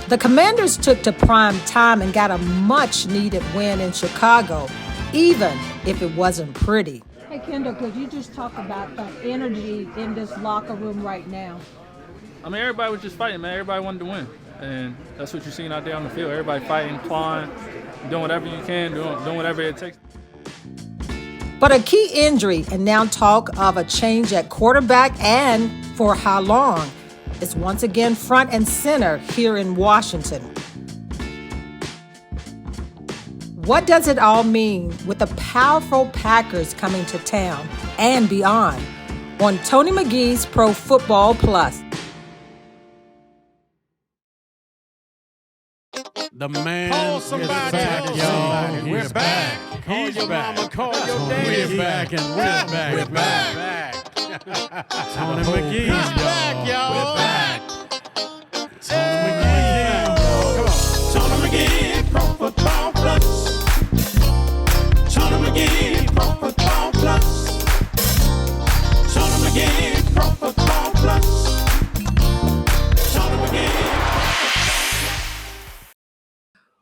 The Commanders took to prime time and got a much-needed win in Chicago, even if it wasn't pretty. Hey, Kendall, could you just talk about the energy in this locker room right now? I mean, everybody was just fighting, man. Everybody wanted to win. And that's what you're seeing out there on the field. Everybody fighting, clawing, doing whatever you can, doing whatever it takes. But a key injury, and now talk of a change at quarterback and for how long, is once again front and center here in Washington. What does it all mean with the powerful Packers coming to town and beyond? On Tony McGee's Pro Football Plus. The man is back, y'all. We're back. Call your mama, call your daddy. We're back and we're back. We're back. Tony McGee's back, y'all. We're back. Tony McGee. Come on. Tony McGee, Pro Football Plus. Tony McGee, Pro Football Plus. Tony McGee, Pro Football Plus. Tony McGee.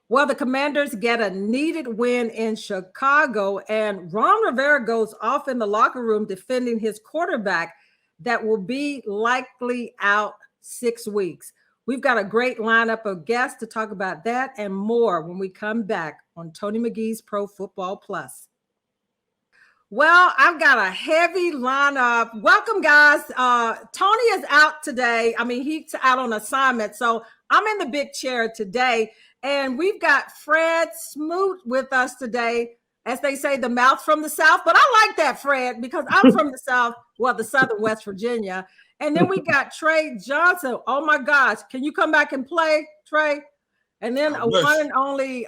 Well, the Commanders get a needed win in Chicago, and Ron Rivera goes off in the locker room defending his quarterback that will be likely out 6 weeks. We've got a great lineup of guests to talk about that and more when we come back on Tony McGee's Pro Football Plus. Well, I've got a heavy lineup. Welcome, guys. Tony is out today. I mean, he's out on assignment, so I'm in the big chair today. And we've got Fred Smoot with us today, as they say, the mouth from the South. But I like that, Fred, because I'm from the South, well, the Southern West Virginia. And then we got Trey Johnson. Oh, my gosh. Can you come back and play, Trey? And then one and only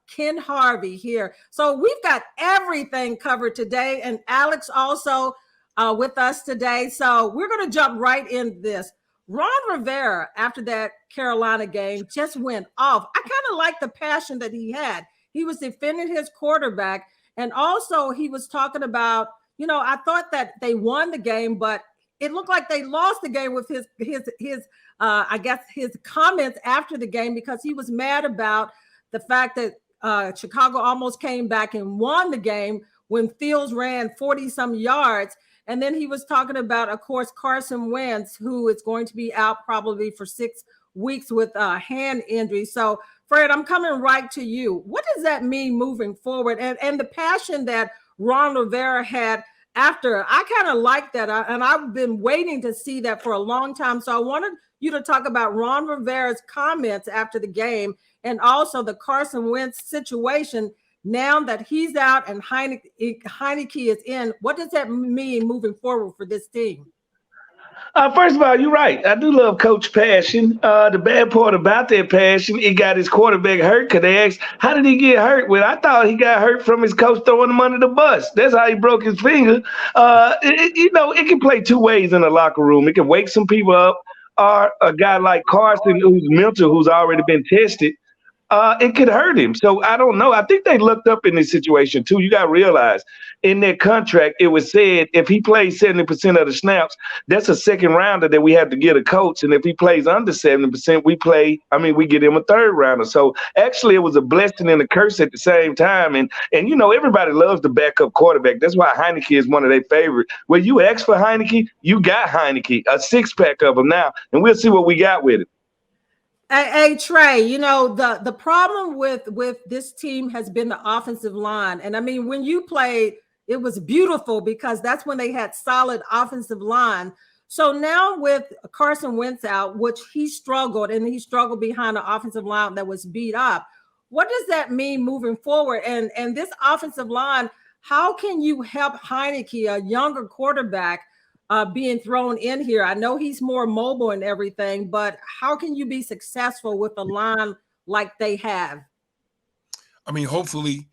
Ken Harvey here. So we've got everything covered today. And Alex also with us today. So we're going to jump right in this. Ron Rivera, after that Carolina game, just went off. I kind of like the passion that he had. He was defending his quarterback. And also he was talking about, you know, I thought that they won the game, but it looked like they lost the game with his I guess his comments after the game, because he was mad about the fact that Chicago almost came back and won the game when Fields ran 40-some yards. And then he was talking about, of course, Carson Wentz, who is going to be out probably for 6 weeks with a hand injury. So, Fred, I'm coming right to you. What does that mean moving forward? And the passion that Ron Rivera had after, I kind of like that. And I've been waiting to see that for a long time. So I wanted you to talk about Ron Rivera's comments after the game and also the Carson Wentz situation. Now that he's out and Heineke is in, what does that mean moving forward for this team? First of all, you're right. I do love Coach passion. The bad part about that passion, it got his quarterback hurt, because they asked, how did he get hurt? Well, I thought he got hurt from his coach throwing him under the bus. That's how he broke his finger. It can play two ways in the locker room. It can wake some people up, or a guy like Carson, who's mental, who's already been tested. It could hurt him. So I don't know. I think they looked up in this situation too. You got to realize in their contract, it was said if he plays 70% of the snaps, that's a second rounder that we have to get a coach. And if he plays under 70%, we get him a third rounder. So actually it was a blessing and a curse at the same time. And you know, everybody loves the backup quarterback. That's why Heineke is one of their favorite. When you ask for Heineke, you got Heineke, a 6-pack of them now, and we'll see what we got with it. Hey, Trey, you know, the problem with this team has been the offensive line. And I mean, when you played, it was beautiful because that's when they had solid offensive line. So now with Carson Wentz out, which he struggled behind the offensive line that was beat up. What does that mean moving forward? And this offensive line, how can you help Heineke, a younger quarterback, being thrown in here? I know he's more mobile and everything, but how can you be successful with a line like they have? I mean, hopefully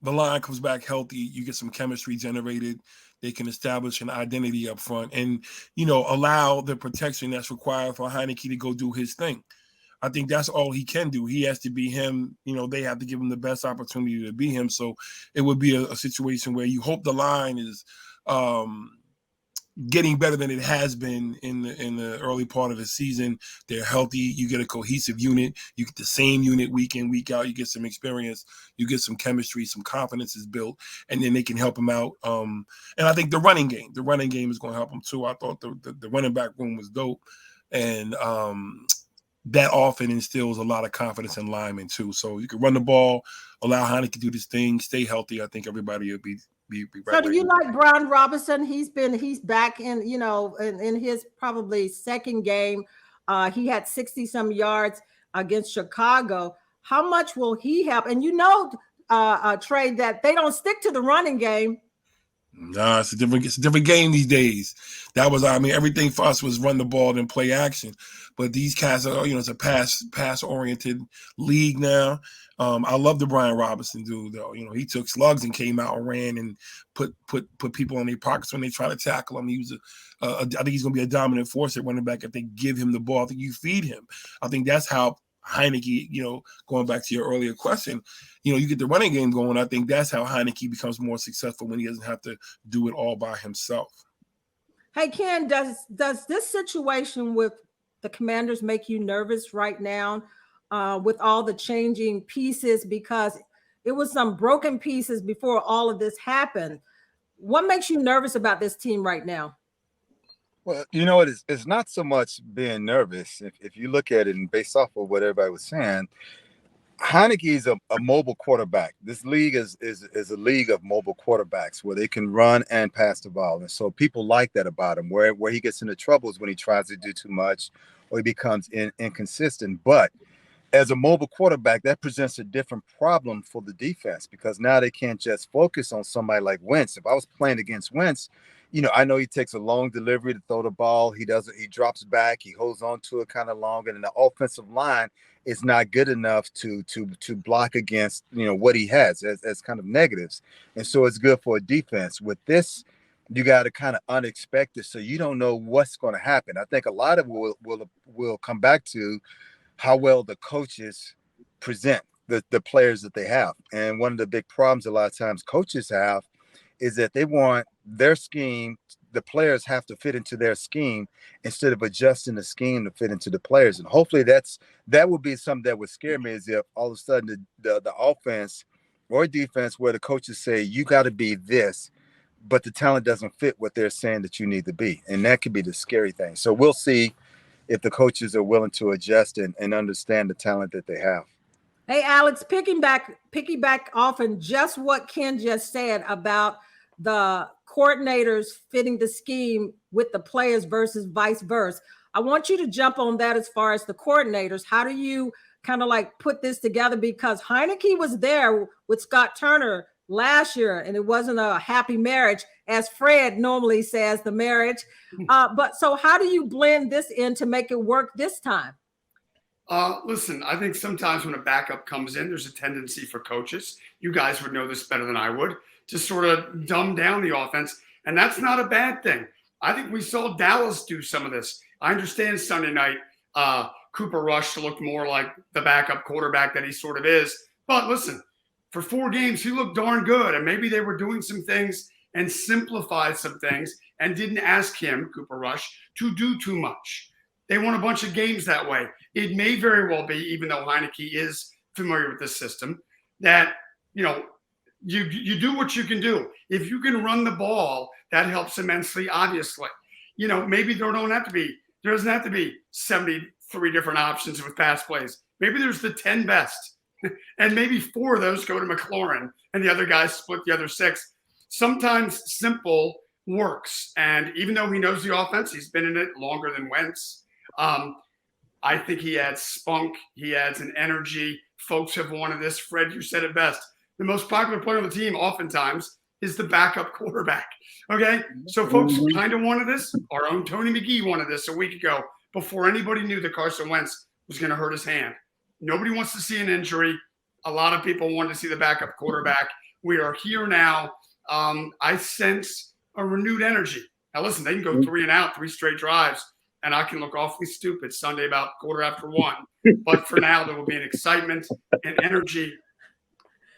the line comes back healthy. You get some chemistry generated. They can establish an identity up front and, you know, allow the protection that's required for Heineke to go do his thing. I think that's all he can do. He has to be him. You know, they have to give him the best opportunity to be him. So it would be a situation where you hope the line is getting better than it has been in the early part of the season. They're healthy. You get a cohesive unit. You get the same unit week in, week out. You get some experience. You get some chemistry. Some confidence is built, and then they can help them out. And I think the running game is going to help them too. I thought the running back room was dope, and that often instills a lot of confidence in linemen too. So you can run the ball, allow Heineke to do this thing, stay healthy. I think everybody will be right. So do you like Brian Robinson? He's back in, in his probably second game. He had 60 some yards against Chicago. How much will he help? And Trey, that they don't stick to the running game. Nah, it's a different game these days. That was, everything for us was run the ball and play action. But these cats are, it's a pass oriented league now. I love the Brian Robinson dude though. He took slugs and came out and ran and put people in their pockets when they try to tackle him. He was I think he's going to be a dominant force at running back if they give him the ball. I think you feed him. I think that's how Heineke, going back to your earlier question, you get the running game going. I think that's how Heineke becomes more successful when he doesn't have to do it all by himself. Hey, Ken, does this situation with the Commanders make you nervous right now with all the changing pieces? Because it was some broken pieces before all of this happened. What makes you nervous about this team right now? Well, it's not so much being nervous. If you look at it and based off of what everybody was saying, Heineke is a mobile quarterback. This league is a league of mobile quarterbacks where they can run and pass the ball. And so people like that about him. Where he gets into trouble is when he tries to do too much or he becomes inconsistent. But as a mobile quarterback, that presents a different problem for the defense because now they can't just focus on somebody like Wentz. If I was playing against Wentz, I know he takes a long delivery to throw the ball. He drops back. He holds on to it kind of long. And the offensive line is not good enough to block against, what he has as kind of negatives. And so it's good for a defense. With this, you got to kind of unexpected. So you don't know what's going to happen. I think a lot of it will come back to how well the coaches present the players that they have. And one of the big problems a lot of times coaches have is that they want their scheme, the players have to fit into their scheme instead of adjusting the scheme to fit into the players. And hopefully that would be something that would scare me, is if all of a sudden the offense or defense where the coaches say you got to be this, but the talent doesn't fit what they're saying that you need to be. And that could be the scary thing. So we'll see if the coaches are willing to adjust and understand the talent that they have. Hey, Alex, piggyback off and just what Ken just said about the coordinators fitting the scheme with the players versus vice versa. I want you to jump on that as far as the coordinators. How do you kind of like put this together? Because Heineke was there with Scott Turner last year, and it wasn't a happy marriage, as Fred normally says, the marriage. But so how do you blend this in to make it work this time? Listen, I think sometimes when a backup comes in, there's a tendency for coaches, you guys would know this better than I would, to sort of dumb down the offense. And that's not a bad thing. I think we saw Dallas do some of this. I understand Sunday night, Cooper Rush looked more like the backup quarterback that he sort of is. But listen, for 4 games, he looked darn good. And maybe they were doing some things and simplified some things and didn't ask him, Cooper Rush, to do too much. They won a bunch of games that way. It may very well be, even though Heineke is familiar with this system, that, you do what you can do. If you can run the ball, that helps immensely, obviously. Maybe there doesn't have to be 73 different options with pass plays. Maybe there's the 10 best. And maybe 4 of those go to McLaurin and the other guys split the other 6. Sometimes simple works. And even though he knows the offense, he's been in it longer than Wentz. I think he adds spunk. He adds an energy. Folks have wanted this. Fred, you said it best. The most popular player on the team oftentimes is the backup quarterback. Okay? So folks kind of wanted this. Our own Tony McGee wanted this a week ago before anybody knew that Carson Wentz was going to hurt his hand. Nobody wants to see an injury. A lot of people wanted to see the backup quarterback. We are here now. I sense a renewed energy. Now, listen, they can go 3 and out, 3 straight drives, and I can look awfully stupid Sunday about 1:15. But for now, there will be an excitement and energy.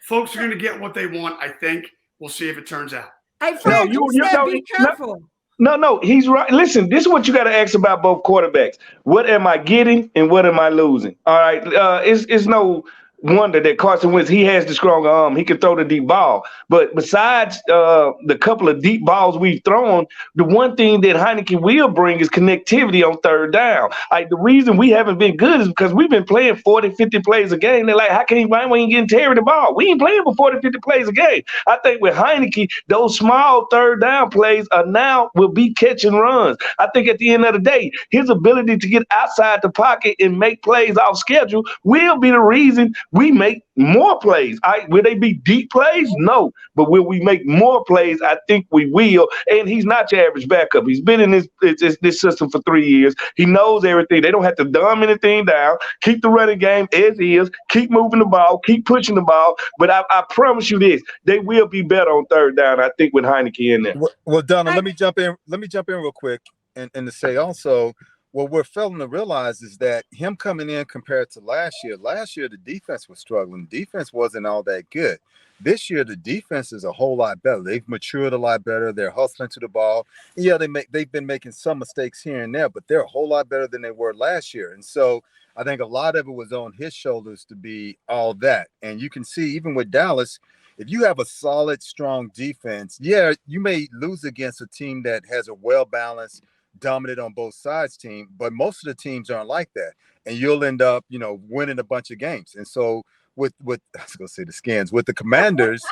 Folks are going to get what they want, I think. We'll see if it turns out. Hey, Fred, you said be careful. No, he's right. Listen, this is what you got to ask about both quarterbacks. What am I getting and what am I losing? All right. It's no wonder that Carson Wentz, he has the stronger arm. He can throw the deep ball. But besides the couple of deep balls we've thrown, the one thing that Heineke will bring is connectivity on third down. The reason we haven't been good is because we've been playing 40, 50 plays a game. They're like, why we ain't getting Terry the ball? We ain't playing for 40, 50 plays a game. I think with Heineke, those small third down plays are now will be catch and runs. I think at the end of the day, his ability to get outside the pocket and make plays off schedule will be the reason we make more plays. Will they be deep plays? No. But will we make more plays? I think we will. And he's not your average backup. He's been in this system for 3 years. He knows everything. They don't have to dumb anything down. Keep the running game as is. Keep moving the ball. Keep pushing the ball. But I promise you this, they will be better on third down, I think, with Heineke in there. Well, Donna, let me jump in real quick and to say also, what we're failing to realize is that him coming in compared to last year, the defense was struggling. Defense wasn't all that good. This year, the defense is a whole lot better. They've matured a lot better. They're hustling to the ball. Yeah, they've been making some mistakes here and there, but they're a whole lot better than they were last year. And so I think a lot of it was on his shoulders to be all that. And you can see even with Dallas, if you have a solid, strong defense, yeah, you may lose against a team that has a well-balanced, dominant on both sides team, but most of the teams aren't like that. And you'll end up, winning a bunch of games. And so with I was going to say the Skins, with the Commanders,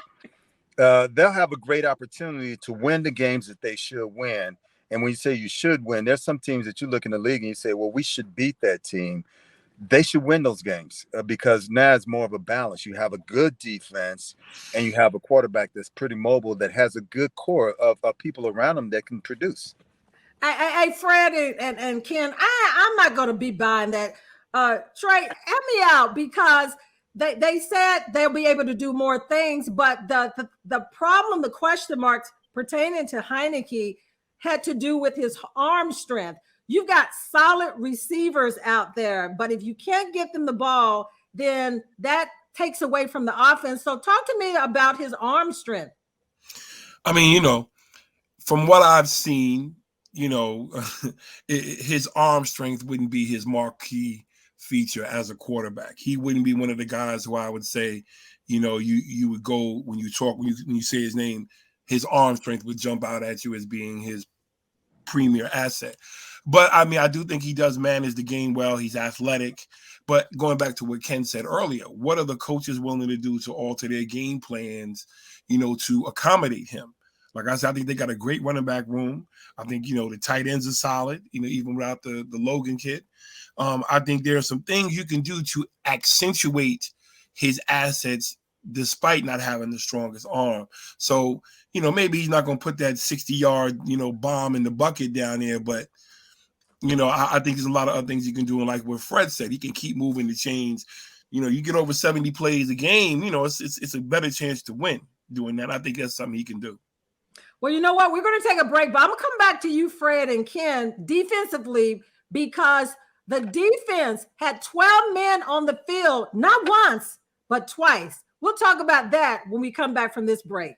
they'll have a great opportunity to win the games that they should win. And when you say you should win, there's some teams that you look in the league and you say, well, we should beat that team. They should win those games because now it's more of a balance. You have a good defense and you have a quarterback that's pretty mobile, that has a good core of people around him that can produce. Hey, Fred and Ken, I'm not going to be buying that. Trey, help me out, because they said they'll be able to do more things, but the problem, the question marks pertaining to Heineke had to do with his arm strength. You've got solid receivers out there, but if you can't get them the ball, then that takes away from the offense. So talk to me about his arm strength. I mean, from what I've seen, his arm strength wouldn't be his marquee feature as a quarterback. He wouldn't be one of the guys who I would say, you would go when you say his name, his arm strength would jump out at you as being his premier asset. But I mean, I do think he does manage the game well. He's athletic. But going back to what Ken said earlier, what are the coaches willing to do to alter their game plans, to accommodate him? Like I said, I think they got a great running back room. I think, the tight ends are solid, even without the Logan kid. I think there are some things you can do to accentuate his assets despite not having the strongest arm. So, maybe he's not going to put that 60-yard, bomb in the bucket down there, but I think there's a lot of other things you can do. And like what Fred said, he can keep moving the chains. You get over 70 plays a game, it's a better chance to win doing that. I think that's something he can do. Well, you know what? We're going to take a break, but I'm going to come back to you, Fred and Ken, defensively, because the defense had 12 men on the field, not once, but twice. We'll talk about that when we come back from this break.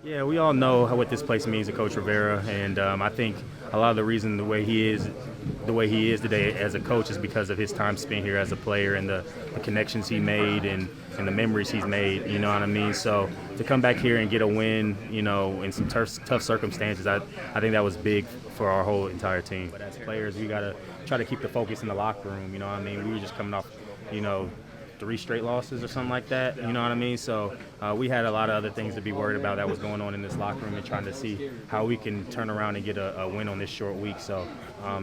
Yeah, we all know what this place means to Coach Rivera, and I think a lot of the reason the way he is today as a coach is because of his time spent here as a player and the connections he made and the memories he's made. You know what I mean? So to come back here and get a win, in some tough circumstances, I think that was big for our whole entire team. But as players, we got to try to keep the focus in the locker room. You know what I mean? We were just coming off, 3 straight losses or something like that. You know what I mean? So we had a lot of other things to be worried about that was going on in this locker room and trying to see how we can turn around and get a win on this short week. So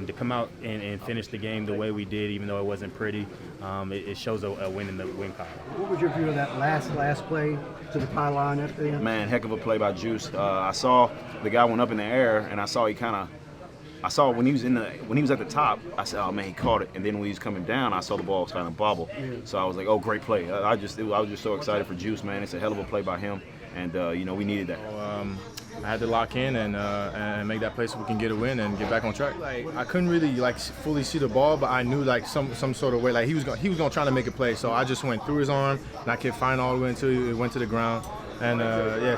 to come out and finish the game the way we did, even though it wasn't pretty, it shows a win in the win column. What was your view of that last play to the pylon at the end? Man, heck of a play by Juice. I saw the guy went up in the air, and I saw when he was at the top, I said, oh man, he caught it. And then when he was coming down, I saw the ball kind of bobble. Yeah. So I was like, oh, great play. I was just so excited for Juice, man. It's a hell of a play by him, and we needed that. I had to lock in and make that play so we can get a win and get back on track. Like I couldn't really fully see the ball, but I knew some sort of way he was gonna try to make a play. So I just went through his arm and I kept flying all the way until it went to the ground. And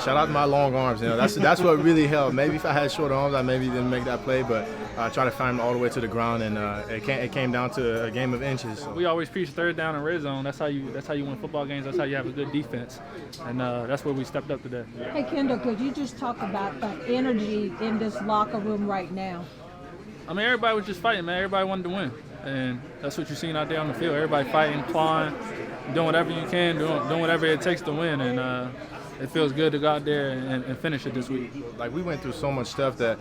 shout out to my long arms. That's what really helped. Maybe if I had short arms, I maybe didn't make that play, but I tried to find him all the way to the ground, and it came down to a game of inches. We always preach third down and red zone. That's how you win football games. That's how you have a good defense, and that's where we stepped up today. Hey Kendall, could you just talk about the energy in this locker room right now? I mean, everybody was just fighting, man. Everybody wanted to win, and that's what you're seeing out there on the field. Everybody fighting, clawing, doing whatever you can, doing whatever it takes to win, and it feels good to go out there and finish it this week. Like we went through so much stuff that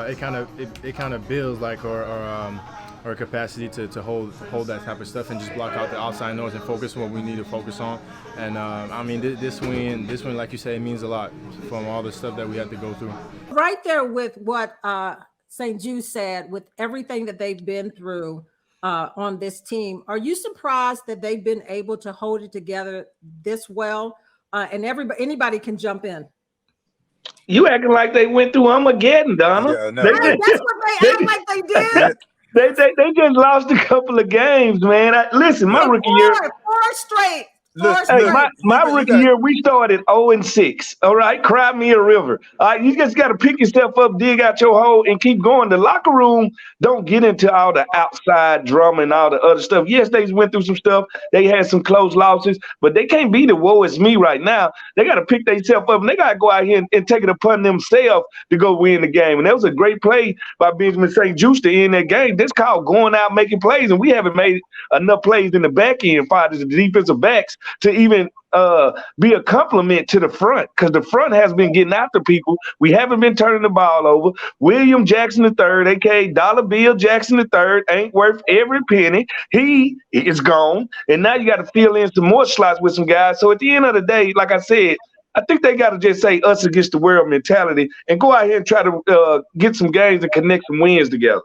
it kind of builds like our capacity to hold that type of stuff and just block out the outside noise and focus on what we need to focus on. And I mean, this win, like you say, means a lot from all the stuff that we had to go through. Right there with what St. Jude said, with everything that they've been through on this team, are you surprised that they've been able to hold it together this well? And anybody can jump in. You acting like they went through Armageddon, Donna. Yeah, no. That's what they act like they did. They just lost a couple of games, man. Listen, my rookie year. Four straight. Hey, my rookie year, we started 0-6. All right, cry me a river. All right, you just got to pick yourself up, dig out your hole, and keep going. The locker room don't get into all the outside drama and all the other stuff. Yes, they went through some stuff. They had some close losses, but they can't be the woe is me right now. They got to pick themselves up, and they got to go out here and take it upon themselves to go win the game. And that was a great play by Benjamin St. Juice to end that game. This called going out making plays, and we haven't made enough plays in the back end, far as the defensive backs, to even be a compliment to the front, because the front has been getting after people. We haven't been turning the ball over. William Jackson III, a.k.a. Dollar Bill Jackson III, ain't worth every penny. He is gone, and now you got to fill in some more slots with some guys. So at the end of the day, like I said, I think they got to just say us against the world mentality and go out here and try to get some games and connect some wins together.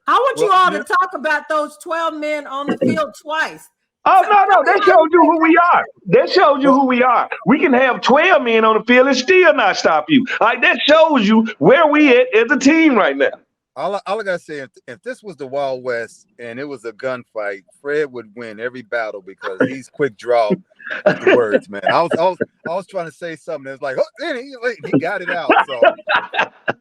I want you all to talk about those 12 men on the field twice. Oh, no. That showed you who we are. That showed you who we are. We can have 12 men on the field and still not stop you. All right, that shows you where we at as a team right now. All I gotta say, if this was the Wild West and it was a gunfight, Fred would win every battle because he's quick draw with the words, man. I was trying to say something. It's like, oh, he got it out. So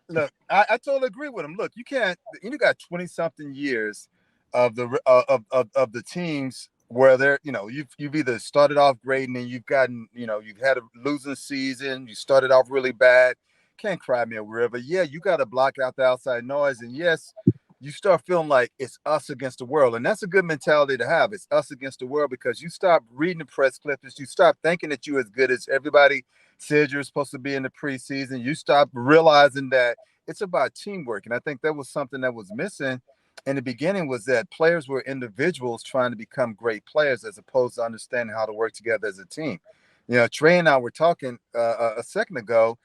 look, I totally agree with him. Look, you got 20-something years of the teams where they're, you've either started off great and then you've gotten, you've had a losing season. You started off really bad. Can't cry me a river. Yeah, you got to block out the outside noise. And yes, you start feeling like it's us against the world. And that's a good mentality to have. It's us against the world, because you stop reading the press clippings. You stop thinking that you're as good as everybody said you're supposed to be in the preseason. You stop realizing that it's about teamwork. And I think that was something that was missing in the beginning, was that players were individuals trying to become great players as opposed to understanding how to work together as a team. Trey and I were talking a second ago.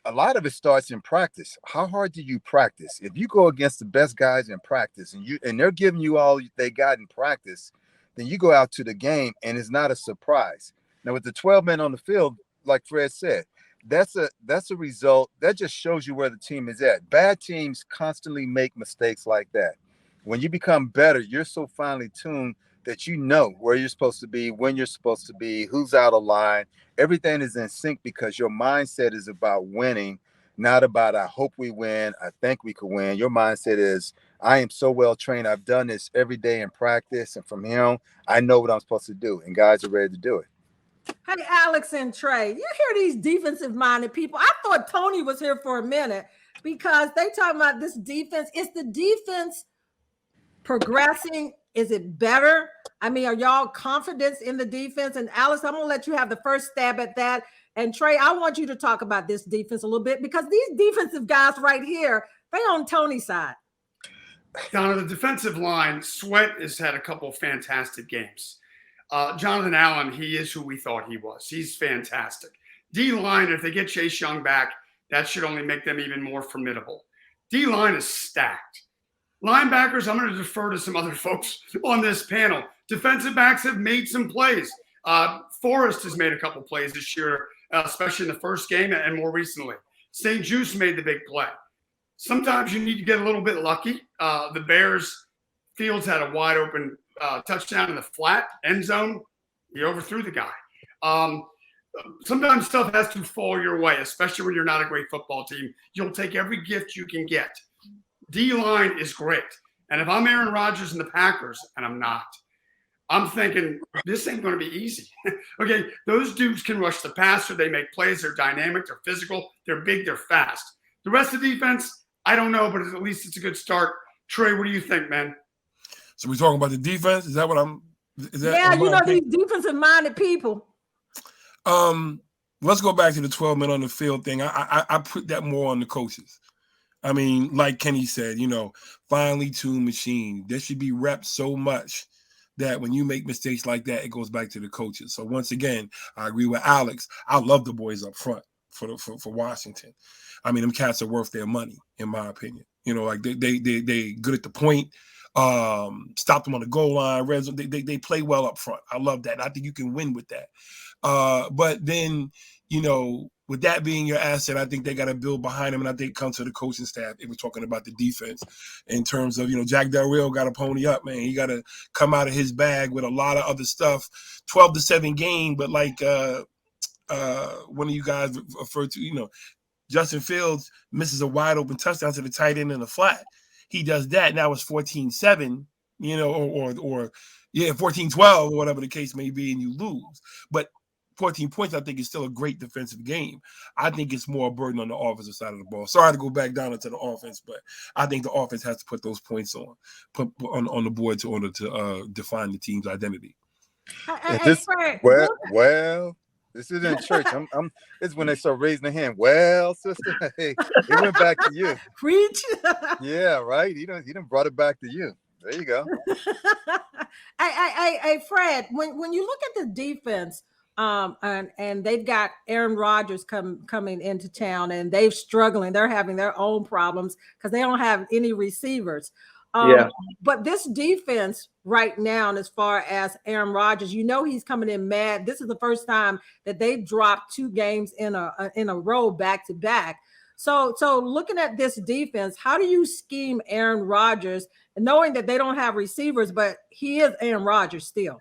A lot of it starts in practice. How hard do you practice? If you go against the best guys in practice and they're giving you all they got in practice, then you go out to the game and it's not a surprise. Now with the 12 men on the field, like Fred said, that's a result that just shows you where the team is at. Bad teams constantly make mistakes like that. When you become better, you're so finely tuned that you know where you're supposed to be, when you're supposed to be, who's out of line. Everything is in sync because your mindset is about winning, not about I hope we win, I think we could win. Your mindset is I am so well trained. I've done this every day in practice, and from here I know what I'm supposed to do, and guys are ready to do it. Hey, Alex and Trey, you hear these defensive-minded people? I thought Tony was here for a minute because they talking about this defense. Is the defense progressing Is it better? I mean, are y'all confident in the defense? And Alice, I'm gonna let you have the first stab at that. And Trey, I want you to talk about this defense a little bit, because these defensive guys right here, they on Tony's side. Down on the defensive line, Sweat has had a couple of fantastic games. Jonathan Allen, he is who we thought he was. He's fantastic. D-line, if they get Chase Young back, that should only make them even more formidable. D-line is stacked. Linebackers, I'm going to defer to some other folks on this panel. Defensive backs have made some plays. Forrest has made a couple plays this year, especially in the first game and more recently. St. Juice made the big play. Sometimes you need to get a little bit lucky. The Bears, Fields had a wide open touchdown in the flat end zone. He overthrew the guy. Sometimes stuff has to fall your way, especially when you're not a great football team. You'll take every gift you can get. D-line is great. And if I'm Aaron Rodgers and the Packers, and I'm not, I'm thinking this ain't going to be easy. Okay, those dudes can rush the passer. They make plays. They're dynamic. They're physical. They're big. They're fast. The rest of the defense, I don't know, but at least it's a good start. Trey, what do you think, man? So we're talking about the defense? Is that what I'm – yeah, you know, these defensive-minded people. Let's go back to the 12 men on the field thing. I put that more on the coaches. I mean, like Kenny said, you know, finely tuned machine. There should be reps so much that when you make mistakes like that, it goes back to the coaches. So once again, I agree with Alex. I love the boys up front for Washington. I mean, them cats are worth their money, in my opinion. You know, like they good at the point. Stop them on the goal line. Red zone. They play well up front. I love that. And I think you can win with that. But then, you know, with that being your asset, I think they got to build behind him, and I think it comes to the coaching staff. If we're talking about the defense in terms of, you know, Jack Del Rio got to pony up, man. He got to come out of his bag with a lot of other stuff. 12-7 game, but like one of you guys referred to, you know, Justin Fields misses a wide open touchdown to the tight end in the flat. He does that. Now it's 14-7, you know, or 14-12 or whatever the case may be, and you lose. But 14 points, I think, is still a great defensive game. I think it's more a burden on the offensive side of the ball. Sorry to go back down into the offense, but I think the offense has to put those points on the board in order to define the team's identity. Well, this isn't church. It's when they start raising their hand. Well, sister, hey, it went back to you. Preach. Yeah, right. He done brought it back to you. There you go. Hey, Fred, when you look at the defense, and they've got Aaron Rodgers coming into town, and they're struggling. They're having their own problems because they don't have any receivers. But this defense right now, and as far as Aaron Rodgers, you know, he's coming in mad. This is the first time that they've dropped 2 games in a row back to back. So looking at this defense, how do you scheme Aaron Rodgers, knowing that they don't have receivers, but he is Aaron Rodgers still?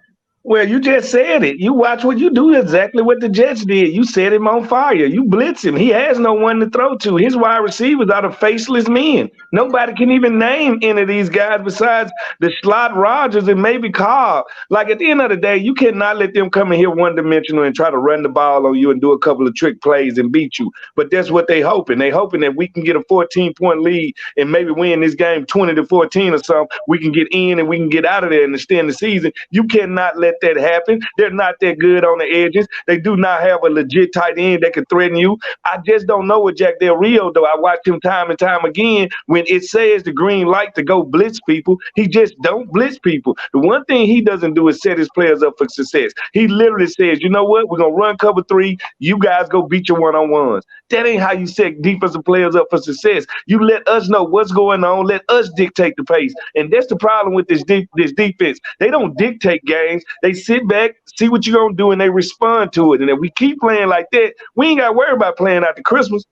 Well, you just said it. You watch what you do exactly what the Jets did. You set him on fire. You blitz him. He has no one to throw to. His wide receivers are the faceless men. Nobody can even name any of these guys besides the slot Rodgers and maybe Cobb. Like, at the end of the day, you cannot let them come in here one-dimensional and try to run the ball on you and do a couple of trick plays and beat you. But that's what they hoping. They hoping that we can get a 14-point lead and maybe win this game 20-14 or something. We can get in and we can get out of there and extend the season. You cannot let that happen. They're not that good on the edges. They do not have a legit tight end that can threaten you. I just don't know with Jack Del Rio, though. I watched him time and time again. When it says the green light to go blitz people, he just don't blitz people. The one thing he doesn't do is set his players up for success. He literally says, you know what? We're going to run cover 3. You guys go beat your one-on-ones. That ain't how you set defensive players up for success. You let us know what's going on. Let us dictate the pace. And that's the problem with this defense. They don't dictate games. They sit back, see what you're going to do, and they respond to it. And if we keep playing like that, we ain't got to worry about playing after Christmas.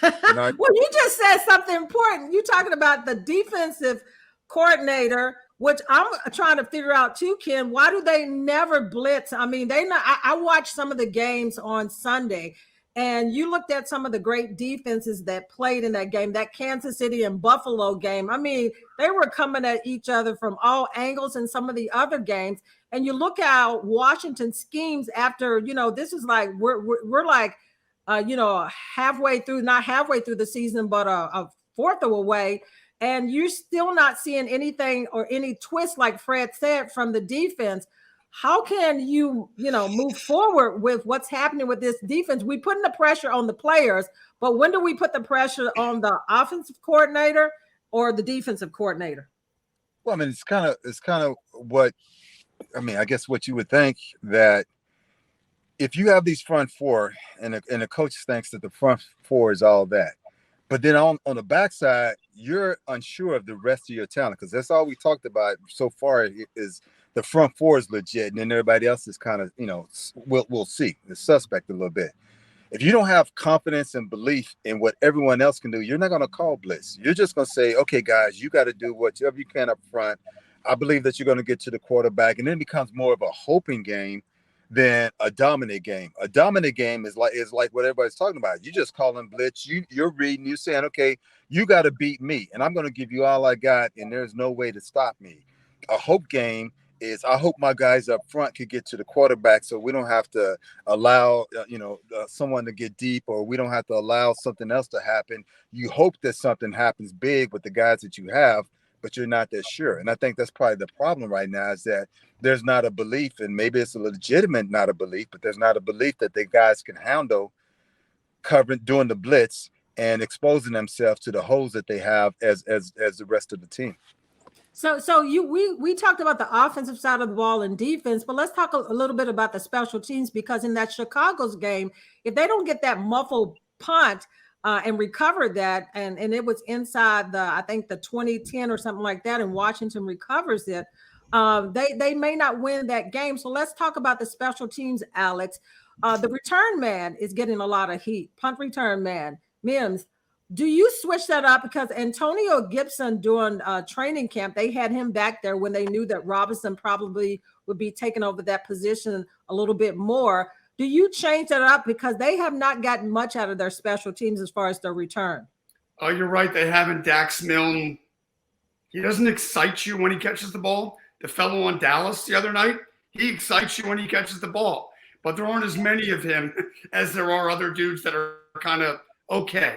Well, you just said something important. You're talking about the defensive coordinator, which I'm trying to figure out too, Ken. Why do they never blitz? I mean, I watched some of the games on Sunday, and you looked at some of the great defenses that played in that game, that Kansas City and Buffalo game. I mean, they were coming at each other from all angles in some of the other games. And you look how Washington schemes after, you know, this is like, we're like, you know, not halfway through the season, but a fourth of a way. and you're still not seeing anything or any twist, like Fred said, from the defense. How can you move forward with what's happening with this defense? We putting the pressure on the players, but when do we put the pressure on the offensive coordinator or the defensive coordinator? Well, I mean, it's kind of what, I mean, I guess what you would think, that if you have these front four and the coach thinks that the front four is all that, but then on the backside, you're unsure of the rest of your talent, because that's all we talked about so far is the front four is legit, and then everybody else is kind of, we'll see, the suspect a little bit. If you don't have confidence and belief in what everyone else can do, you're not going to call blitz. You're just going to say, okay, guys, you got to do whatever you can up front. I believe that you're going to get to the quarterback, and then it becomes more of a hoping game than a dominant game. A dominant game is like what everybody's talking about. You just calling blitz. You're reading. You're saying, okay, you got to beat me, and I'm going to give you all I got, and there's no way to stop me. A hope game is, I hope my guys up front could get to the quarterback, so we don't have to allow someone to get deep, or we don't have to allow something else to happen. You hope that something happens big with the guys that you have, but you're not that sure. And I think that's probably the problem right now, is that there's not a belief, and maybe it's a legitimate not a belief, but there's not a belief that the guys can handle covering, doing the blitz and exposing themselves to the holes that they have as the rest of the team. So we talked about the offensive side of the ball and defense, but let's talk a little bit about the special teams, because in that Chicago's game, if they don't get that muffled punt and recover that, and it was inside I think the 2010 or something like that, and Washington recovers it, they may not win that game. So let's talk about the special teams, Alex. The return man is getting a lot of heat. Punt return man, Mims. Do you switch that up? Because Antonio Gibson during training camp, they had him back there when they knew that Robinson probably would be taking over that position a little bit more. Do you change that up? Because they have not gotten much out of their special teams as far as their return. Oh, you're right. They haven't. Dax Milne, he doesn't excite you when he catches the ball. The fellow on Dallas the other night, he excites you when he catches the ball. But there aren't as many of him as there are other dudes that are kind of okay.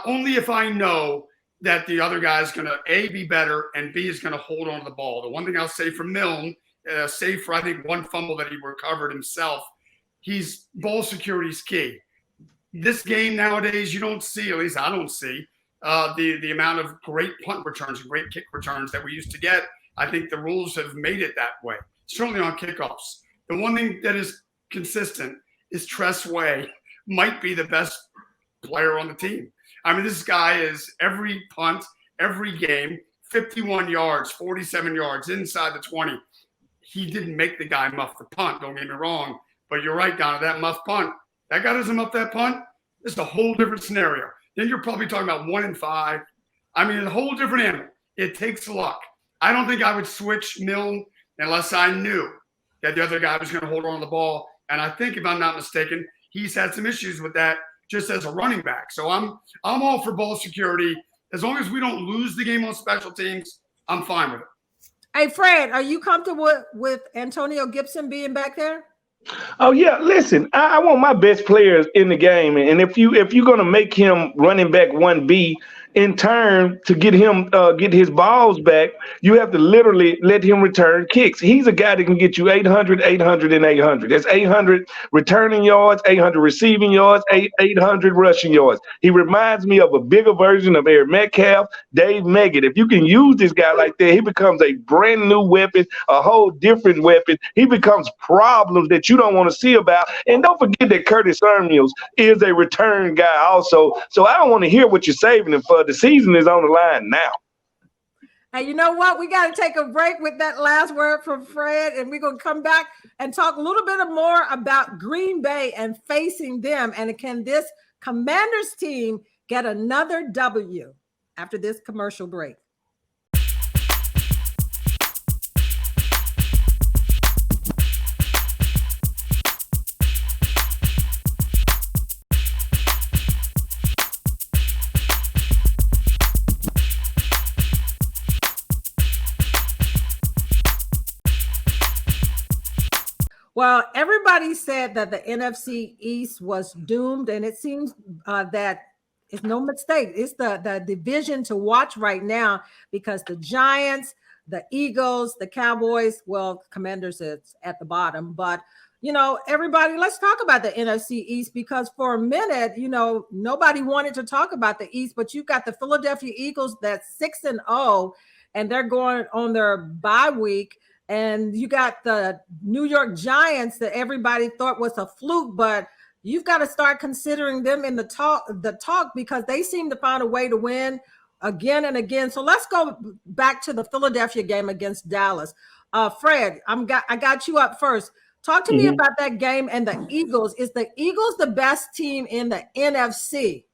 Only if I know that the other guy's going to, A, be better, and B, is going to hold on to the ball. The one thing I'll say for Milne, save for, I think, one fumble that he recovered himself, ball security is key. This game nowadays, you don't see, at least I don't see, the amount of great punt returns and great kick returns that we used to get. I think the rules have made it that way, certainly on kickoffs. The one thing that is consistent is Tress Way might be the best player on the team. I mean, this guy is every punt, every game, 51 yards, 47 yards, inside the 20. He didn't make the guy muff the punt, don't get me wrong. But you're right, Donna, that muff punt, that guy doesn't muff that punt, it's a whole different scenario. Then you're probably talking about 1 in 5. I mean, a whole different animal. It takes luck. I don't think I would switch Milne unless I knew that the other guy was going to hold on to the ball. And I think, if I'm not mistaken, he's had some issues with that just as a running back. So I'm all for ball security. As long as we don't lose the game on special teams, I'm fine with it. Hey, Fred, are you comfortable with Antonio Gibson being back there? Oh yeah, listen, I want my best players in the game, and if you're gonna make him running back 1B, in turn to get him get his balls back, you have to literally let him return kicks. He's a guy that can get you 800, 800, and 800. That's 800 returning yards, 800 receiving yards, 800 rushing yards. He reminds me of a bigger version of Eric Metcalf, Dave Meggett. If you can use this guy like that, he becomes a brand new weapon, a whole different weapon. He becomes problems that you don't want to see about. And don't forget that Curtis Samuels is a return guy also. So I don't want to hear what you're saving him for. The season is on the line now. Hey, you know what? We got to take a break with that last word from Fred, and we're going to come back and talk a little bit more about Green Bay and facing them. And can this Commanders team get another W after this commercial break? Well, everybody said that the NFC East was doomed, and it seems that It's no mistake. It's the division to watch right now because the Giants, the Eagles, the Cowboys, well, Commanders is at the bottom, but everybody, let's talk about the NFC East because for a minute, nobody wanted to talk about the East, but you've got the Philadelphia Eagles that's 6-0, and they're going on their bye week. And you got the New York Giants that everybody thought was a fluke, but you've got to start considering them in the talk because they seem to find a way to win again and again. So let's go back to the Philadelphia game against Dallas. Fred, I got you up first. Talk to me about that game and the Eagles. Is the Eagles the best team in the NFC?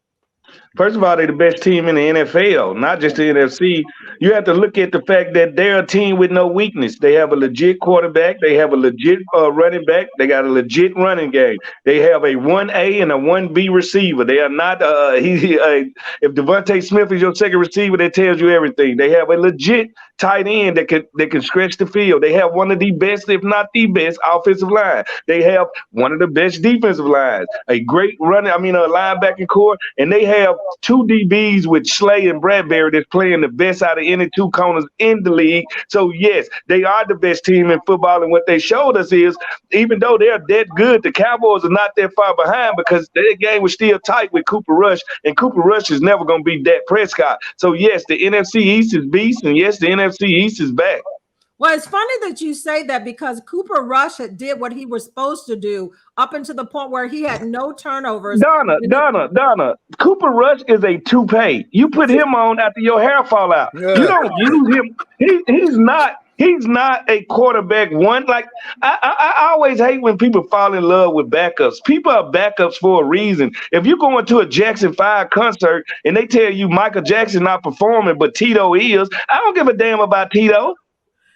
First of all, they're the best team in the NFL, not just the NFC. You have to look at the fact that they're a team with no weakness. They have a legit quarterback. They have a legit running back. They got a legit running game. They have a 1A and a 1B receiver. They are not if Devontae Smith is your second receiver, that tells you everything. They have a legit tight end that can stretch the field. They have one of the best, if not the best, offensive line. They have one of the best defensive lines. A great linebacking core, and they have two DBs with Slay and Bradbury that's playing the best out of any two corners in the league. So yes, they are the best team in football, and what they showed us is even though they're that good, the Cowboys are not that far behind because their game was still tight with Cooper Rush, and Cooper Rush is never going to be Dak Prescott. So yes, the NFC East is beast, and yes, the NFC East is back. Well, it's funny that you say that because Cooper Rush did what he was supposed to do up until the point where he had no turnovers. Donna, Cooper Rush is a toupee. You put him on after your hair fall out. Yeah. You don't use him. He's not a quarterback one. Like I always hate when people fall in love with backups. People are backups for a reason. If you're going to a Jackson 5 concert and they tell you Michael Jackson not performing, but Tito is, I don't give a damn about Tito.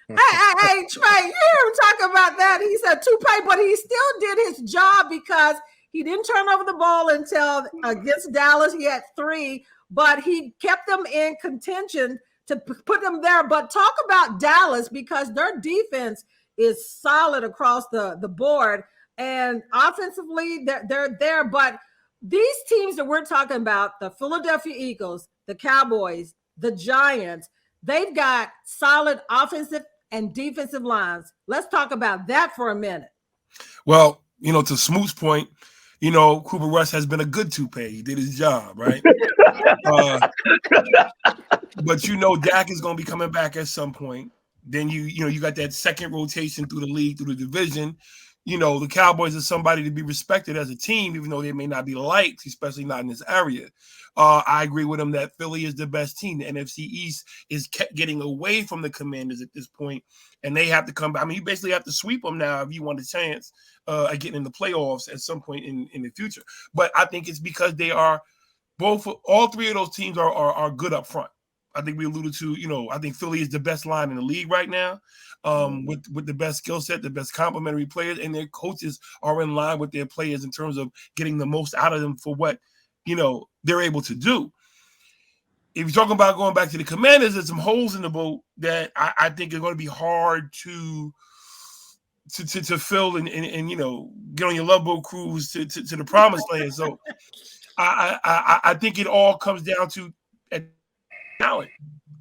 Hey, Trey, you hear him talk about that? He said toupee, but he still did his job because he didn't turn over the ball until against Dallas. He had 3, but he kept them in contention to put them there. But talk about Dallas because their defense is solid across the board, and offensively they're there. But these teams that we're talking about, the Philadelphia Eagles, the Cowboys, the Giants, they've got solid offensive and defensive lines. Let's talk about that for a minute. Well, to Smoot's point, Cooper Rush has been a good toupee. He did his job, right? But Dak is going to be coming back at some point. Then you got that second rotation through the league, through the division. The Cowboys are somebody to be respected as a team, even though they may not be liked, especially not in this area. I agree with him that Philly is the best team. The NFC East is getting away from the Commanders at this point, and they have to come back. I mean, you basically have to sweep them now if you want a chance at getting in the playoffs at some point in the future. But I think it's because they are all 3 of those teams are good up front. I think we alluded to, I think Philly is the best line in the league right now, with the best skill set, the best complementary players, and their coaches are in line with their players in terms of getting the most out of them for what, they're able to do. If you're talking about going back to the Commanders, there's some holes in the boat that I think are going to be hard to fill and get on your Love Boat cruise to the promised land. So I think it all comes down to talent.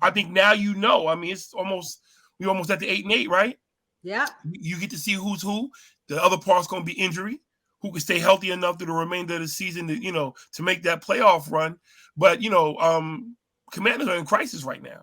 I think now I mean, we're almost at the 8-8, right? Yeah. You get to see who's who. The other part's going to be injury. Who can stay healthy enough through the remainder of the season to make that playoff run. But Commanders are in crisis right now.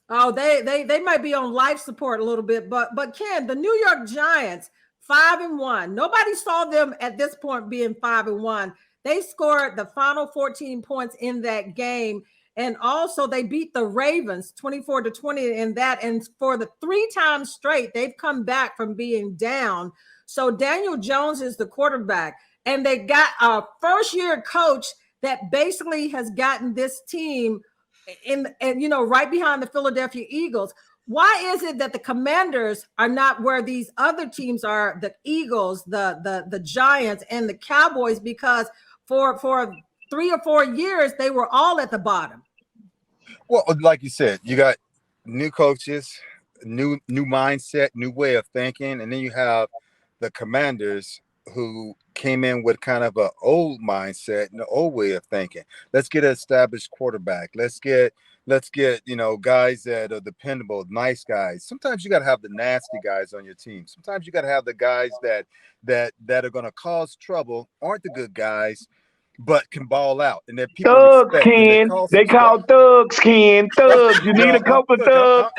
Oh, they might be on life support a little bit, but Ken, the New York Giants 5-1. Nobody saw them at this point being 5-1. They scored the final 14 points in that game. And also they beat the Ravens 24-20 in that. And for the 3 times straight, they've come back from being down. So Daniel Jones is the quarterback. And they got a first-year coach that basically has gotten this team right behind the Philadelphia Eagles. Why is it that the Commanders are not where these other teams are, the Eagles, the Giants, and the Cowboys? Because for 3 or 4 years, they were all at the bottom. Well, like you said, you got new coaches, new mindset, new way of thinking, and then you have the Commanders who came in with kind of an old mindset and an old way of thinking. Let's get an established quarterback. Let's get guys that are dependable, nice guys. Sometimes you got to have the nasty guys on your team. Sometimes you got to have the guys that are going to cause trouble, aren't the good guys, but can ball out, and that people Thugs, respect, and they Ken. call They some stuff. call thugs, Ken. Thugs. You need a couple of thugs.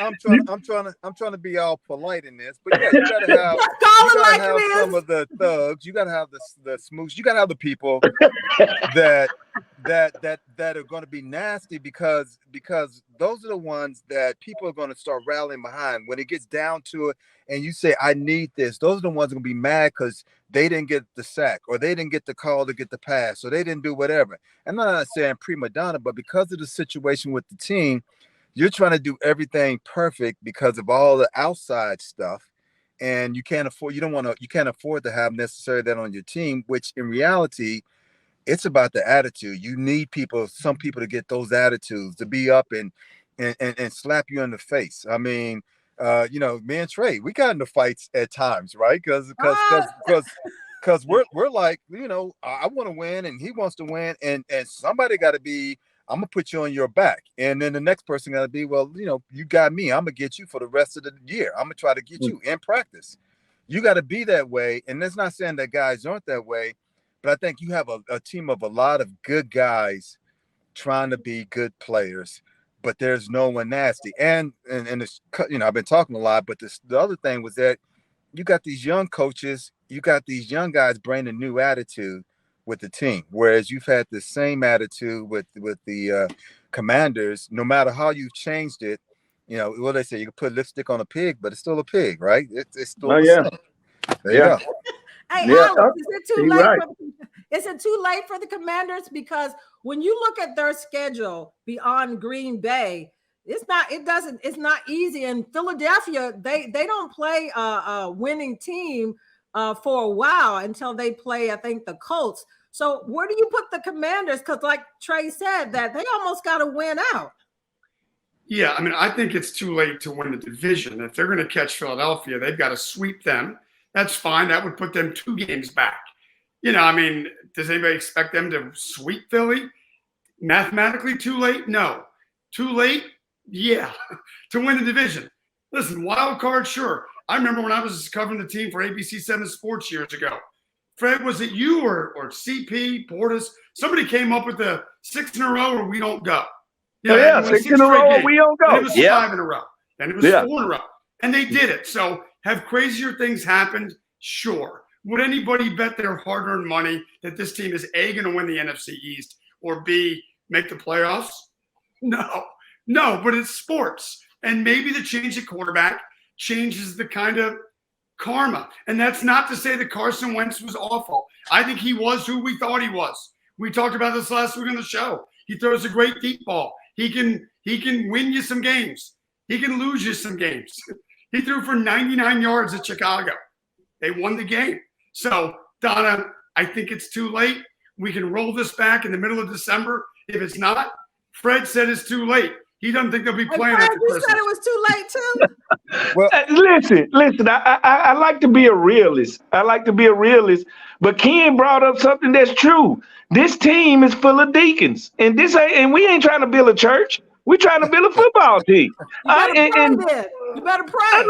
I'm trying to be all polite in this, but yeah, you gotta have some of the thugs. You gotta have the smooths. You gotta have the people that are going to be nasty because those are the ones that people are going to start rallying behind when it gets down to it. And you say, I need this. Those are the ones going to be mad because they didn't get the sack, or they didn't get the call to get the pass, or they didn't do whatever. I'm not saying prima donna, but because of the situation with the team, you're trying to do everything perfect because of all the outside stuff. And you can't afford to have necessarily that on your team, which in reality, it's about the attitude. You need some people to get those attitudes, to be up and slap you in the face. I mean, me and Trey, we got into fights at times, right? Because we're like, I want to win and he wants to win, and somebody got to be. I'm gonna put you on your back, and then the next person got to be, well, you got me. I'm gonna get you for the rest of the year. I'm gonna try to get you in practice. You got to be that way, and that's not saying that guys aren't that way. But I think you have a team of a lot of good guys trying to be good players, but there's no one nasty. And it's, I've been talking a lot, but the other thing was that you got these young coaches, you got these young guys bringing a new attitude with the team, whereas you've had the same attitude with the Commanders. No matter how you've changed it, what they say, you can put lipstick on a pig, but it's still a pig, right? It's still the same. There you go. Hey, Yeah. Alex, is it too late? Right. Is it too late for the Commanders? Because when you look at their schedule beyond Green Bay, it's not easy. In Philadelphia, they don't play a winning team for a while until they play, I think, the Colts. So where do you put the Commanders? Because like Trey said, that they almost got to win out. Yeah, I mean, I think it's too late to win the division. If they're going to catch Philadelphia, they've got to sweep them. That's fine. That would put them 2 games back. I mean, does anybody expect them to sweep Philly? Mathematically too late? No. Too late? Yeah. To win the division. Listen, wild card, sure. I remember when I was covering the team for ABC 7 Sports years ago. Fred, was it you or CP, Portis? Somebody came up with the 6 in a row or we don't go. Yeah, 6 in a row or we don't go. And it was 5 in a row. And it was 4 in a row. And they did it. So have crazier things happened? Sure. Would anybody bet their hard-earned money that this team is A, going to win the NFC East, or B, make the playoffs? No, but it's sports. And maybe the change of quarterback changes the kind of karma. And that's not to say that Carson Wentz was awful. I think he was who we thought he was. We talked about this last week on the show. He throws a great deep ball. He can win you some games. He can lose you some games. He threw for 99 yards at Chicago. They won the game. So, Donna, I think it's too late. We can roll this back in the middle of December. If it's not, Fred said it's too late. He doesn't think they'll be playing after Christmas. You said it was too late, too? Well, listen. I like to be a realist. But Ken brought up something that's true. This team is full of deacons, and we ain't trying to build a church. We're trying to build a football team. You better pray.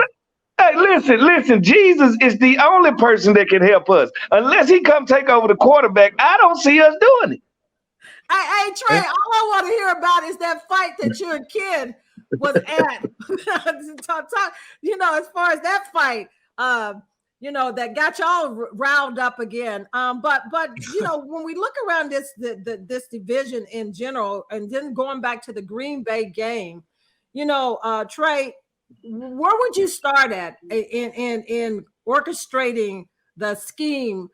Hey, listen. Jesus is the only person that can help us. Unless he come take over the quarterback, I don't see us doing it. Hey, Trey, all I want to hear about is that fight that your kid was at. As far as that fight, that got y'all riled up again. But when we look around this division in general, and then going back to the Green Bay game, Trey, where would you start at in orchestrating the scheme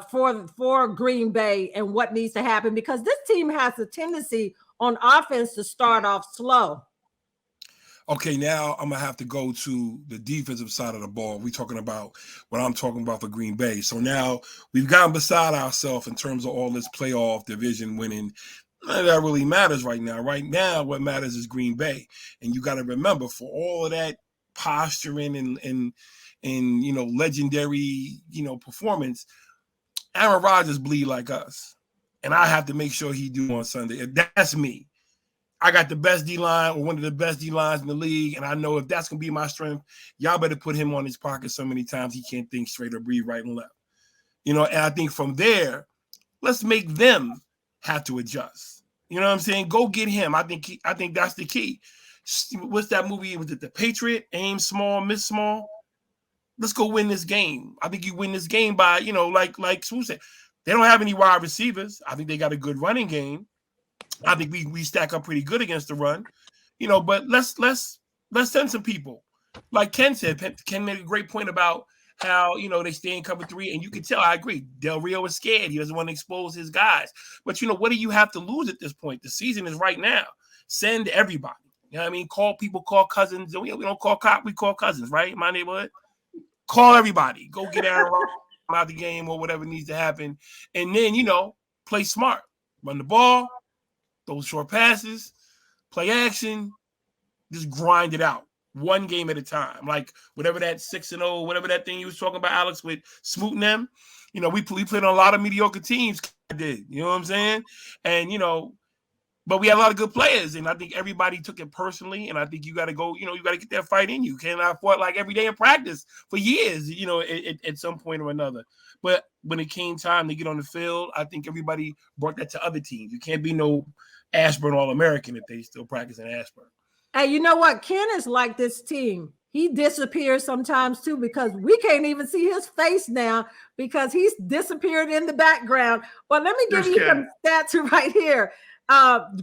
for Green Bay and what needs to happen? Because this team has a tendency on offense to start off slow. Okay, now I'm going to have to go to the defensive side of the ball. We're talking about what I'm talking about for Green Bay. So now we've gotten beside ourselves in terms of all this playoff division winning. None of that really matters right now. Right now, what matters is Green Bay. And you got to remember, for all of that posturing and legendary, performance, Aaron Rodgers bleed like us, and I have to make sure he do on Sunday. If that's me, I got the best D-line or one of the best D-lines in the league, and I know if that's going to be my strength, y'all better put him on his pocket so many times he can't think straight or breathe right and left. And I think from there, let's make them have to adjust. You know what I'm saying? Go get him. I think that's the key. What's that movie? Was it The Patriot? Aim small, miss small. Let's go win this game. I think you win this game by, like Sue said, they don't have any wide receivers. I think they got a good running game. I think we stack up pretty good against the run, but let's send some people. Like Ken said, Ken made a great point about how, they stay in cover 3, and you can tell, I agree, Del Rio is scared. He doesn't want to expose his guys. But, what do you have to lose at this point? The season is right now. Send everybody. You know what I mean? Call people, call cousins. We don't call cop, we call cousins, right? In my neighborhood. Call everybody. Go get Aaron Rodgers out of the game or whatever needs to happen. And then, play smart. Run the ball, those short passes, play action, just grind it out. One game at a time. Like whatever that 6-0, whatever that thing you was talking about, Alex, with Smoot and them. We played on a lot of mediocre teams. You know what I'm saying? And, but we had a lot of good players, and I think everybody took it personally, and I think you got to go, you got to get that fight in you. I fought like every day in practice for years, at some point or another. But when it came time to get on the field, I think everybody brought that to other teams. You can't be no Ashburn All-American if they still practice in Ashburn. Hey, you know what? Ken is like this team. He disappears sometimes too, because we can't even see his face now because he's disappeared in the background. But let me give you some stats right here.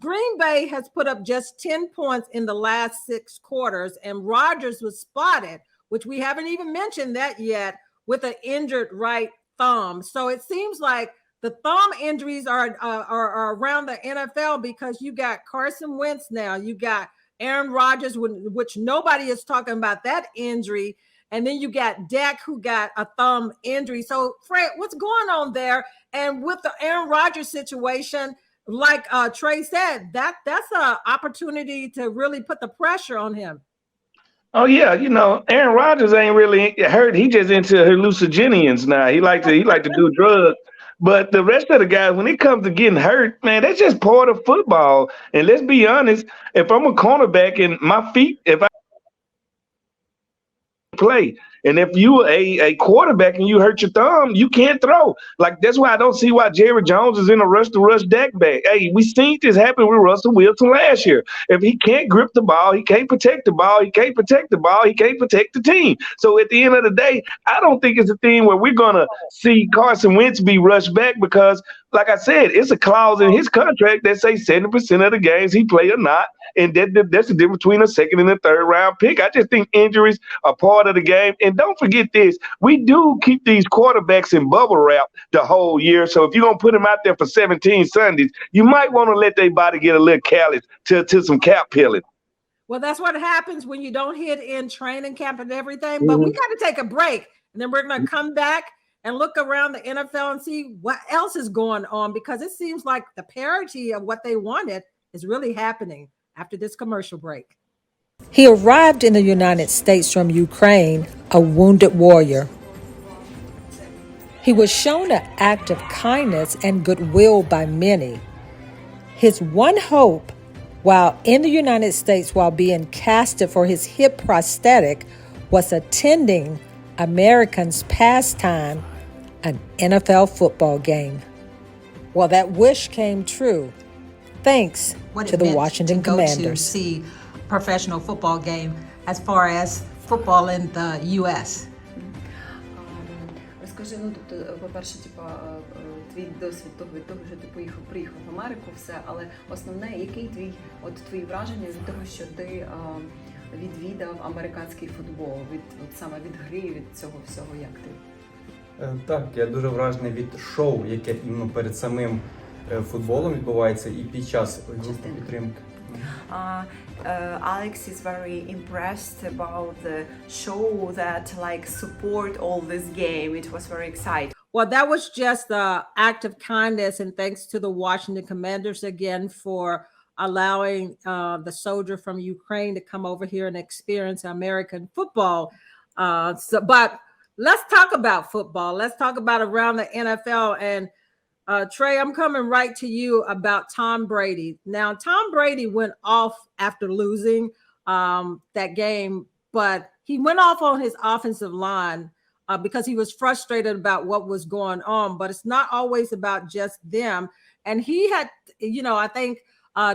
Green Bay has put up just 10 points in the last 6 quarters, and Rodgers was spotted, which we haven't even mentioned that yet, with an injured right thumb. So it seems like the thumb injuries are around the NFL, because you got Carson Wentz now, you got Aaron Rodgers, which nobody is talking about that injury, and then you got Dak, who got a thumb injury. So Fred, what's going on there? And with the Aaron Rodgers situation, like Trey said, that's an opportunity to really put the pressure on him. Oh yeah, Aaron Rodgers ain't really hurt. He just into hallucinogens now. He like to do drugs. But the rest of the guys, when it comes to getting hurt, man, that's just part of football. And let's be honest, if I'm a cornerback and my feet, if I play, and if you a quarterback and you hurt your thumb, you can't throw. Like, that's why I don't see why Jerry Jones is in a rush to rush Dak back. Hey, we seen this happen with Russell Wilson last year. If he can't grip the ball, he can't protect the ball, he can't protect the ball, he can't protect the team. So at the end of the day, I don't think it's a thing where we're gonna see Carson Wentz be rushed back, because, like I said, it's a clause in his contract that says 70% of the games he play or not. And that's the difference between a second and a third round pick. I just think injuries are part of the game. And don't forget this, we do keep these quarterbacks in bubble wrap the whole year. So if you're going to put them out there for 17 Sundays, you might want to let their body get a little callous to some cap peeling. Well, that's what happens when you don't hit in training camp and everything. But we got to take a break, and then we're going to come back and look around the NFL and see what else is going on, because it seems like the parity of what they wanted is really happening after this commercial break. He arrived in the United States from Ukraine, a wounded warrior. He was shown an act of kindness and goodwill by many. His one hope while in the United States, while being casted for his hip prosthetic, was attending Americans' pastime, an NFL football game. Well, that wish came true, thanks to the Washington Commanders. To see a professional football game as far as football in the U.S. Розкажи, тобто, по-перше, твій досвід від того, що ти приїхав в Америку, все, але основне, який твої враження від того, що ти відвідав американський футбол, саме від гри, від цього всього, як ти? Так, я дуже вражений від шоу, яке іменно перед самим футболом відбувається і під час групи підтримки. Alex is very impressed about the show that support all this game. It was very exciting. Well, that was just an act of kindness, and thanks to the Washington Commanders again for allowing the soldier from Ukraine to come over here and experience American football. But let's talk about football. Let's talk about around the NFL. And Trey, I'm coming right to you about Tom Brady. Now, Tom Brady went off after losing that game, but he went off on his offensive line because he was frustrated about what was going on. But it's not always about just them. And he had, I think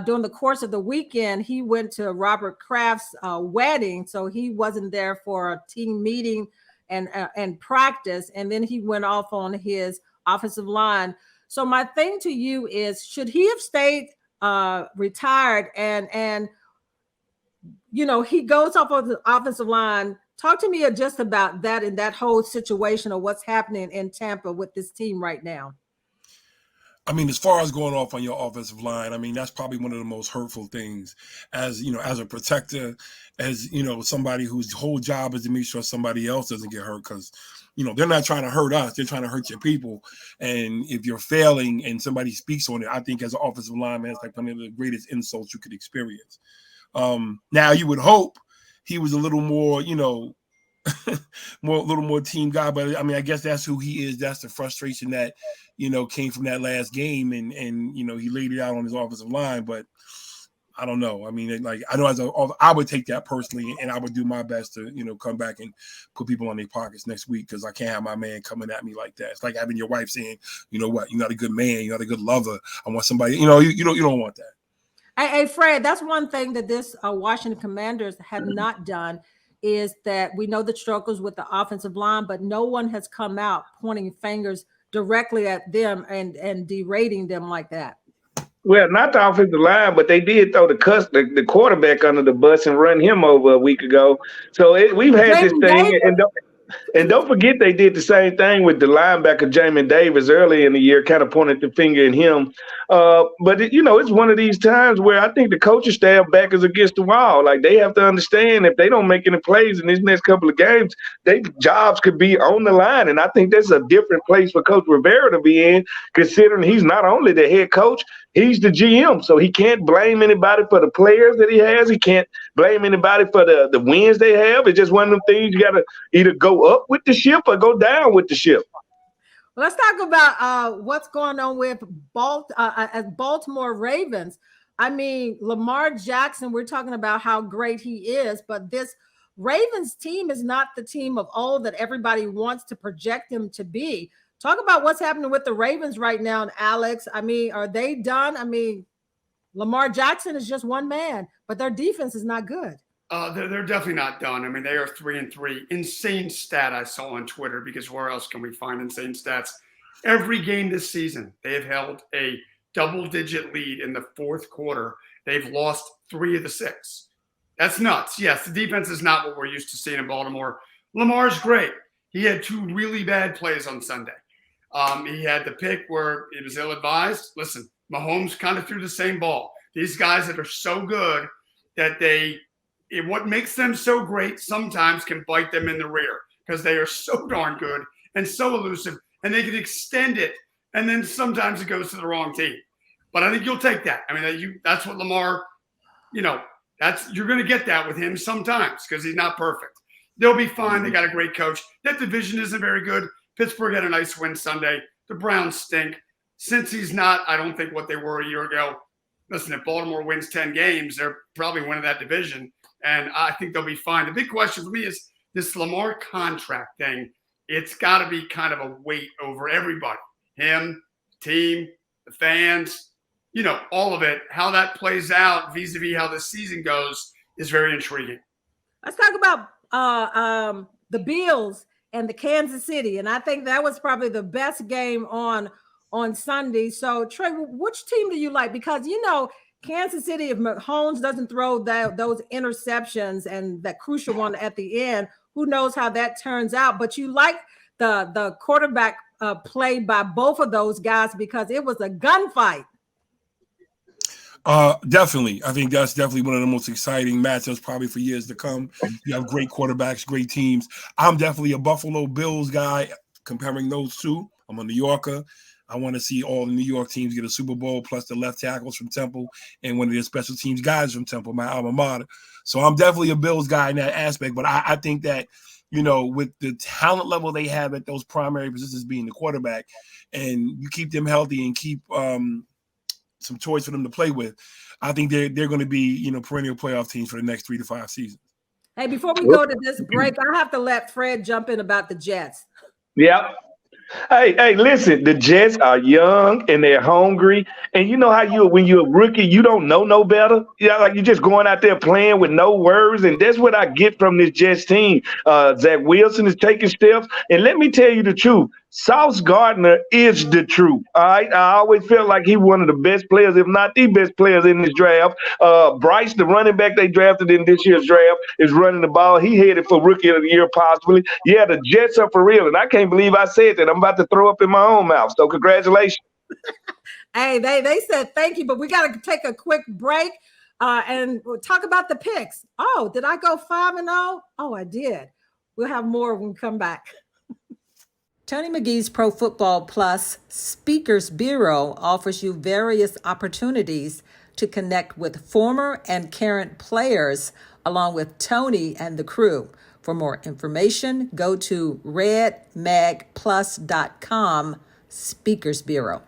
during the course of the weekend, he went to Robert Kraft's wedding, so he wasn't there for a team meeting and practice. And then he went off on his offensive line. So my thing to you is, should he have stayed retired and he goes off of the offensive line? Talk to me just about that and that whole situation of what's happening in Tampa with this team right now. I mean, as far as going off on your offensive line, I mean, that's probably one of the most hurtful things as a protector, as, somebody whose whole job is to make sure somebody else doesn't get hurt, because, they're not trying to hurt us. They're trying to hurt your people. And if you're failing and somebody speaks on it, I think as an offensive lineman, it's like one of the greatest insults you could experience. Now you would hope he was a little more, a little more team guy, but I mean, I guess that's who he is. That's the frustration that, came from that last game, and he laid it out on his offensive line. But I don't know. I mean, I know I would take that personally, and I would do my best to, come back and put people on their pockets next week, because I can't have my man coming at me like that. It's like having your wife saying, you know what, you're not a good man, you're not a good lover. I want somebody, you don't want that. Hey, Fred, that's one thing that this Washington Commanders have not done, is that we know the struggles with the offensive line, but no one has come out pointing fingers directly at them and derating them like that. Well, not the offensive line, but they did throw the quarterback under the bus and run him over a week ago. So we've had this thing, and don't forget they did the same thing with the linebacker Jamin Davis early in the year, kind of pointed the finger at him. But it's one of these times where I think the coaching staff back is against the wall. Like, they have to understand, if they don't make any plays in these next couple of games, their jobs could be on the line. And I think that's a different place for Coach Rivera to be in, considering he's not only the head coach, he's the GM. So he can't blame anybody for the players that he has. He can't blame anybody for the wins they have. It's just one of them things you got to either go up with the ship or go down with the ship. Well, let's talk about what's going on with Baltimore Ravens. I mean, Lamar Jackson, we're talking about how great he is, but this Ravens team is not the team of old that everybody wants to project him to be. Talk about what's happening with the Ravens right now, and Alex. I mean, are they done? I mean, Lamar Jackson is just one man, but their defense is not good. They're definitely not done. I mean, they are 3-3. Insane stat I saw on Twitter, because where else can we find insane stats? Every game this season, they have held a double-digit lead in the fourth quarter. They've lost 3 of the 6. That's nuts. Yes, the defense is not what we're used to seeing in Baltimore. Lamar's great. He had 2 really bad plays on Sunday. He had the pick where it was ill-advised. Listen, Mahomes kind of threw the same ball. These guys that are so good that what makes them so great sometimes can bite them in the rear, because they are so darn good and so elusive, and they can extend it, and then sometimes it goes to the wrong team. But I think you'll take that. I mean, that's what Lamar, you're going to get that with him sometimes, because he's not perfect. They'll be fine. They got a great coach. That division isn't very good. Pittsburgh had a nice win Sunday. The Browns stink. Since he's not, I don't think what they were a year ago. Listen, if Baltimore wins 10 games, they're probably winning that division, and I think they'll be fine. The big question for me is this Lamar contract thing. It's got to be kind of a weight over everybody. Him, team, the fans, all of it. How that plays out vis-a-vis how the season goes is very intriguing. Let's talk about the Bills and the Kansas City. And I think that was probably the best game on Sunday. So, Trey, which team do you like? Because, Kansas City, if Mahomes doesn't throw those interceptions and that crucial one at the end, who knows how that turns out. But you like the quarterback play by both of those guys, because it was a gunfight. Definitely. I think that's definitely one of the most exciting matchups probably for years to come. You have great quarterbacks, great teams. I'm definitely a Buffalo Bills guy comparing those two. I'm a New Yorker. I want to see all the New York teams get a Super Bowl, plus the left tackles from Temple and one of their special teams guys from Temple, my alma mater. So I'm definitely a Bills guy in that aspect. But I think that with the talent level they have at those primary positions being the quarterback, and you keep them healthy and keep some choice for them to play with, I think they're going to be, perennial playoff teams for the next 3 to 5 seasons. Hey, before we go to this break, I have to let Fred jump in about the Jets. Yep. Hey, listen, the Jets are young and they're hungry. And you know how when you're a rookie, you don't know no better. Like you're just going out there playing with no worries. And that's what I get from this Jets team. Zach Wilson is taking steps. And let me tell you the truth. Sauce Gardner is the truth. All right. I always felt like he's one of the best players, if not the best players in this draft. Bryce, the running back they drafted in this year's draft, is running the ball. He headed for rookie of the year, possibly. Yeah, the Jets are for real. And I can't believe I said that. I'm about to throw up in my own mouth. So congratulations. Hey, they said thank you, but we got to take a quick break and we'll talk about the picks. Oh, did I go 5-0? Oh, I did. We'll have more when we come back. Tony McGee's Pro Football Plus Speakers Bureau offers you various opportunities to connect with former and current players along with Tony and the crew. For more information, go to redmagplus.com Speakers Bureau.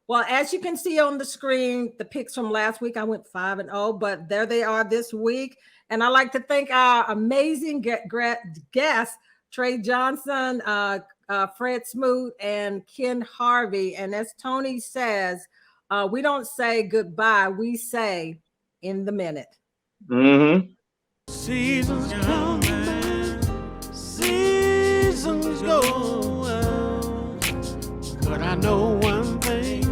Well, as you can see on the screen, the picks from last week, I went 5-0, but there they are this week. And I'd like to thank our amazing guests, Trey Johnson, Fred Smoot, and Ken Harvey. And as Tony says, we don't say goodbye, we say in the minute. Mm-hmm. Seasons come and seasons go, but I know one thing,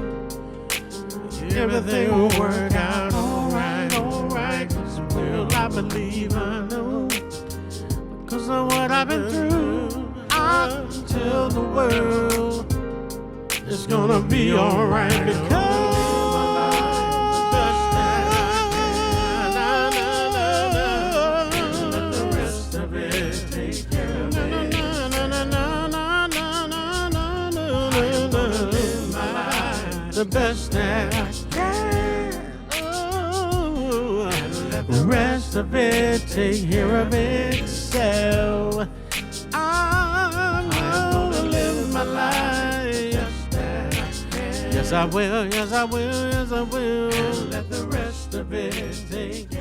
everything will work out all right. Well, I believe I know, because of what I've been through, I tell the world it's gonna be all right, because the best that I can. Oh, the rest of it, take care of itself. I'm gonna live my life. Yes, I will. Yes, I will. Yes, I will. And let the rest of it take